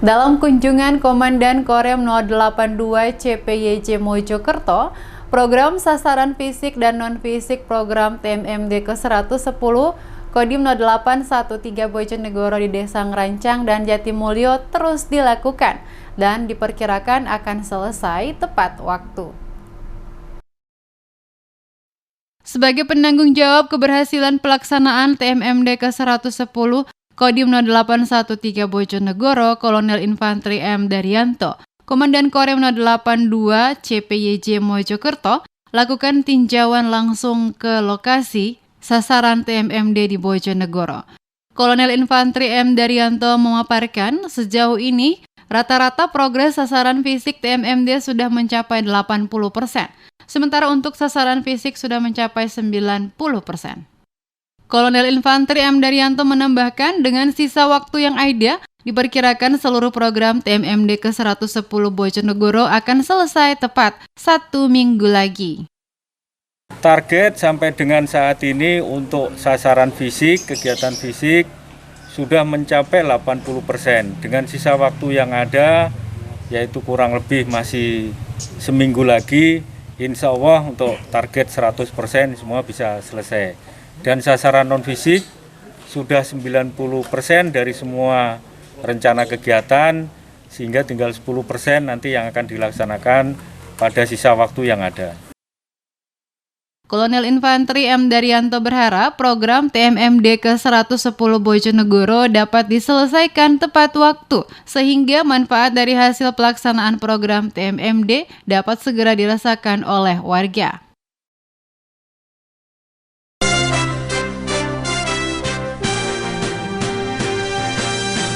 Dalam kunjungan Komandan Korem 082 CPYJ Mojokerto, program sasaran fisik dan non-fisik program TMMD ke-110 Kodim 0813 Bojonegoro di Desa Ngerancang dan Jatimulyo terus dilakukan dan diperkirakan akan selesai tepat waktu. Sebagai penanggung jawab keberhasilan pelaksanaan TMMD ke-110 Kodim 0813 Bojonegoro, Kolonel Infanteri M. Daryanto, Komandan Korem 082 CPYJ Mojokerto, lakukan tinjauan langsung ke lokasi sasaran TMMD di Bojonegoro. Kolonel Infanteri M. Daryanto memaparkan sejauh ini rata-rata progres sasaran fisik TMMD sudah mencapai 80%, sementara untuk sasaran fisik sudah mencapai 90%. Kolonel Infanteri M. Daryanto menambahkan dengan sisa waktu yang ada, diperkirakan seluruh program TMMD ke-110 Bojonegoro akan selesai tepat 1 minggu lagi. Target sampai dengan saat ini untuk sasaran fisik, kegiatan fisik sudah mencapai 80%. Dengan sisa waktu yang ada, yaitu kurang lebih masih seminggu lagi, insya Allah untuk target 100% semua bisa selesai. Dan sasaran non-fisik sudah 90% dari semua rencana kegiatan, sehingga tinggal 10% nanti yang akan dilaksanakan pada sisa waktu yang ada. Kolonel Infanteri M. Daryanto berharap program TMMD ke-110 Bojonegoro dapat diselesaikan tepat waktu, sehingga manfaat dari hasil pelaksanaan program TMMD dapat segera dirasakan oleh warga.